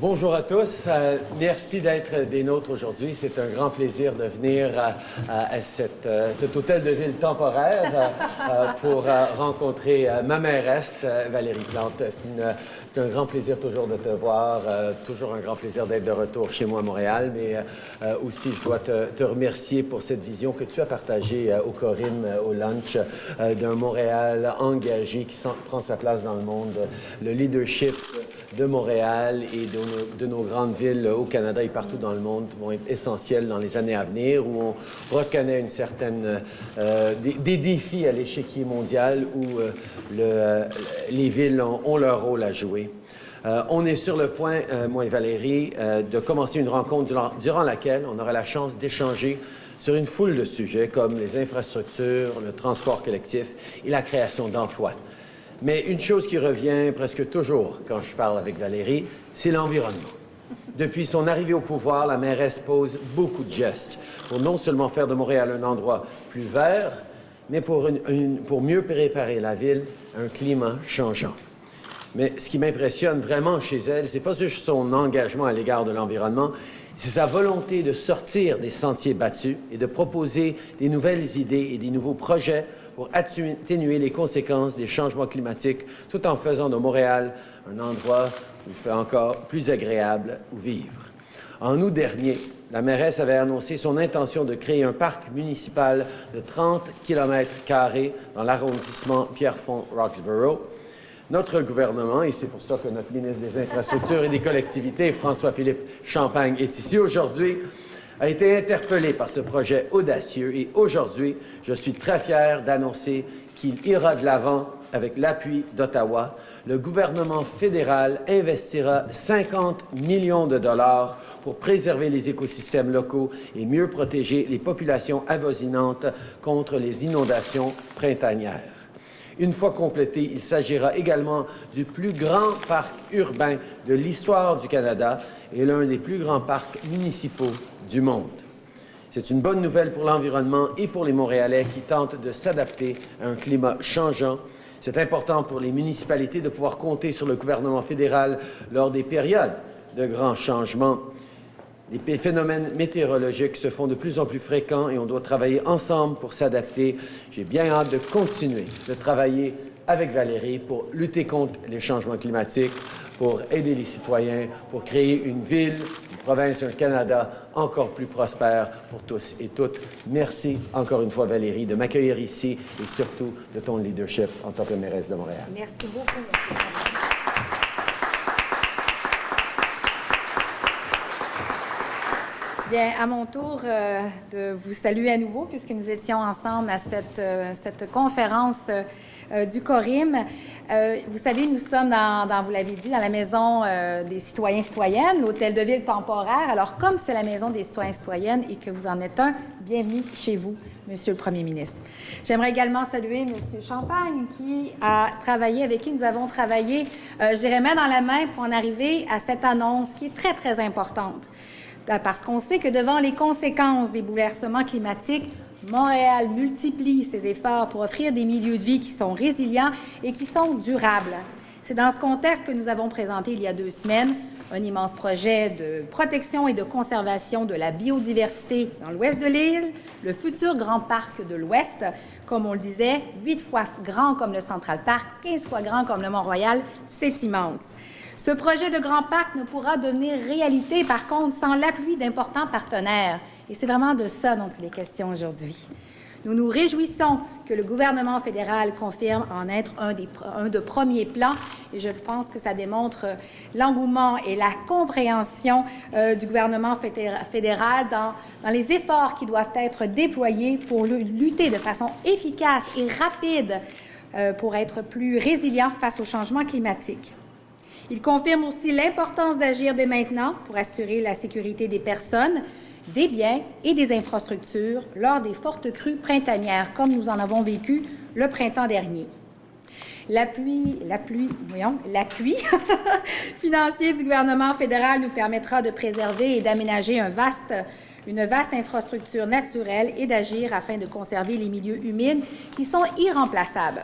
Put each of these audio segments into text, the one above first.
Bonjour à tous. Merci d'être des nôtres aujourd'hui. C'est un grand plaisir de venir à cet hôtel de ville temporaire pour rencontrer ma mairesse, Valérie Plante. C'est un grand plaisir toujours de te voir, toujours un grand plaisir d'être de retour chez moi à Montréal, mais aussi je dois te remercier pour cette vision que tu as partagée au Corim, au lunch, d'un Montréal engagé qui prend sa place dans le monde, le leadership de Montréal et de nos grandes villes au Canada et partout dans le monde vont être essentiels dans les années à venir, où on reconnaît une certaine des défis à l'échiquier mondial où les villes ont leur rôle à jouer. On est sur le point, moi et Valérie, de commencer une rencontre durant laquelle on aura la chance d'échanger sur une foule de sujets comme les infrastructures, le transport collectif et la création d'emplois. Mais une chose qui revient presque toujours quand je parle avec Valérie, c'est l'environnement. Depuis son arrivée au pouvoir, la mairesse pose beaucoup de gestes pour non seulement faire de Montréal un endroit plus vert, mais pour mieux préparer la ville à un climat changeant. Mais ce qui m'impressionne vraiment chez elle, c'est pas juste son engagement à l'égard de l'environnement, c'est sa volonté de sortir des sentiers battus et de proposer des nouvelles idées et des nouveaux projets pour atténuer les conséquences des changements climatiques, tout en faisant de Montréal un endroit où il fait encore plus agréable où vivre. En août dernier, la mairesse avait annoncé son intention de créer un parc municipal de 30 km² dans l'arrondissement Pierrefonds-Roxborough. Notre gouvernement, et c'est pour ça que notre ministre des Infrastructures et des Collectivités, François-Philippe Champagne, est ici aujourd'hui, a été interpellé par ce projet audacieux et aujourd'hui, je suis très fier d'annoncer qu'il ira de l'avant avec l'appui d'Ottawa. Le gouvernement fédéral investira 50 millions de dollars pour préserver les écosystèmes locaux et mieux protéger les populations avoisinantes contre les inondations printanières. Une fois complété, il s'agira également du plus grand parc urbain de l'histoire du Canada et l'un des plus grands parcs municipaux du monde. C'est une bonne nouvelle pour l'environnement et pour les Montréalais qui tentent de s'adapter à un climat changeant. C'est important pour les municipalités de pouvoir compter sur le gouvernement fédéral lors des périodes de grands changements. Les phénomènes météorologiques se font de plus en plus fréquents et on doit travailler ensemble pour s'adapter. J'ai bien hâte de continuer de travailler avec Valérie pour lutter contre les changements climatiques, pour aider les citoyens, pour créer une ville, une province, un Canada encore plus prospère pour tous et toutes. Merci encore une fois, Valérie, de m'accueillir ici et surtout de ton leadership en tant que mairesse de Montréal. Merci beaucoup, M. Bien, à mon tour de vous saluer à nouveau, puisque nous étions ensemble à cette conférence du Corim. Vous savez, nous sommes vous l'avez dit, dans la maison des citoyens et citoyennes, l'hôtel de ville temporaire. Alors, comme c'est la maison des citoyens et citoyennes et que vous en êtes un, bienvenue chez vous, Monsieur le Premier ministre. J'aimerais également saluer M. Champagne, qui a travaillé, avec qui nous avons travaillé, je dirais, main dans la main pour en arriver à cette annonce qui est très, très importante. Parce qu'on sait que devant les conséquences des bouleversements climatiques, Montréal multiplie ses efforts pour offrir des milieux de vie qui sont résilients et qui sont durables. C'est dans ce contexte que nous avons présenté il y a 2 semaines un immense projet de protection et de conservation de la biodiversité dans l'ouest de l'île, le futur Grand Parc de l'Ouest, comme on le disait, 8 fois grand comme le Central Park, 15 fois grand comme le Mont-Royal, c'est immense. Ce projet de Grand Parc ne pourra devenir réalité, par contre, sans l'appui d'importants partenaires. Et c'est vraiment de ça dont il est question aujourd'hui. Nous nous réjouissons que le gouvernement fédéral confirme en être un de premiers plans et je pense que ça démontre l'engouement et la compréhension du gouvernement fédéral dans les efforts qui doivent être déployés pour lutter de façon efficace et rapide pour être plus résilient face au changement climatique. Il confirme aussi l'importance d'agir dès maintenant pour assurer la sécurité des personnes, des biens et des infrastructures lors des fortes crues printanières, comme nous en avons vécu le printemps dernier. L'appui financier du gouvernement fédéral nous permettra de préserver et d'aménager une vaste infrastructure naturelle et d'agir afin de conserver les milieux humides qui sont irremplaçables.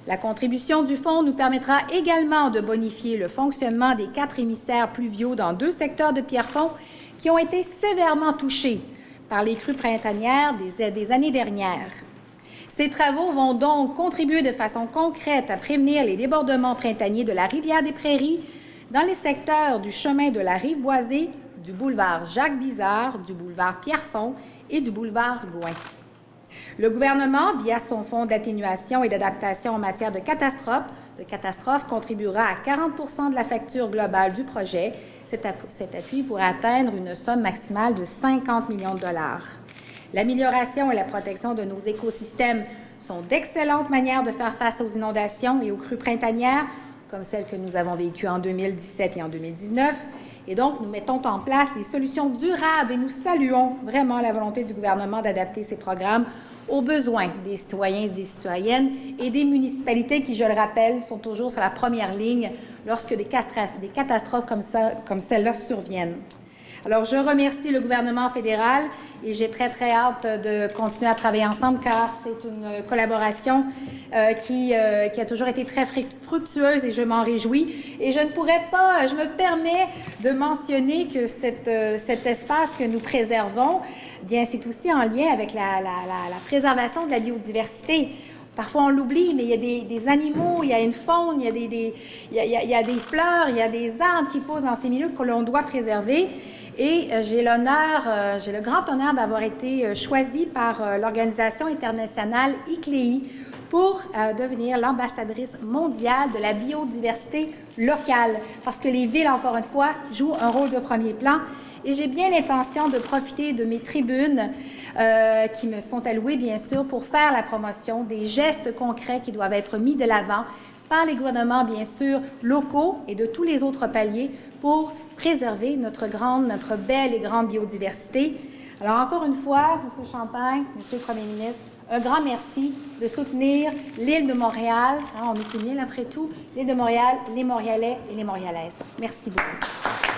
La contribution du Fonds nous permettra également de bonifier le fonctionnement des 4 émissaires pluviaux dans 2 secteurs de Pierrefonds qui ont été sévèrement touchés par les crues printanières des années dernières. Ces travaux vont donc contribuer de façon concrète à prévenir les débordements printaniers de la rivière des Prairies dans les secteurs du chemin de la Rive-Boisée, du boulevard Jacques-Bizard, du boulevard Pierrefonds et du boulevard Gouin. Le gouvernement, via son fonds d'atténuation et d'adaptation en matière de catastrophes, contribuera à 40 % de la facture globale du projet. Cet appui pourrait atteindre une somme maximale de 50 millions de dollars. L'amélioration et la protection de nos écosystèmes sont d'excellentes manières de faire face aux inondations et aux crues printanières, comme celles que nous avons vécues en 2017 et en 2019. Et donc, nous mettons en place des solutions durables et nous saluons vraiment la volonté du gouvernement d'adapter ces programmes aux besoins des citoyens et des citoyennes et des municipalités qui, je le rappelle, sont toujours sur la première ligne lorsque des catastrophes comme celle-là surviennent. Alors, je remercie le gouvernement fédéral et j'ai très, très hâte de continuer à travailler ensemble car c'est une collaboration qui a toujours été très fructueuse et je m'en réjouis. Et je me permets de mentionner que cet espace que nous préservons, bien, c'est aussi en lien avec la préservation de la biodiversité. Parfois, on l'oublie, mais il y a des animaux, il y a une faune, il y a des fleurs, il y a des arbres qui poussent dans ces milieux que l'on doit préserver. Et j'ai le grand honneur d'avoir été choisie par l'organisation internationale ICLEI pour devenir l'ambassadrice mondiale de la biodiversité locale, parce que les villes, encore une fois, jouent un rôle de premier plan. Et j'ai bien l'intention de profiter de mes tribunes qui me sont allouées, bien sûr, pour faire la promotion des gestes concrets qui doivent être mis de l'avant par les gouvernements, bien sûr, locaux et de tous les autres paliers pour préserver notre belle et grande biodiversité. Alors, encore une fois, M. Champagne, M. le Premier ministre, un grand merci de soutenir l'île de Montréal. On est une île après tout, l'île de Montréal, les Montréalais et les Montréalaises. Merci beaucoup.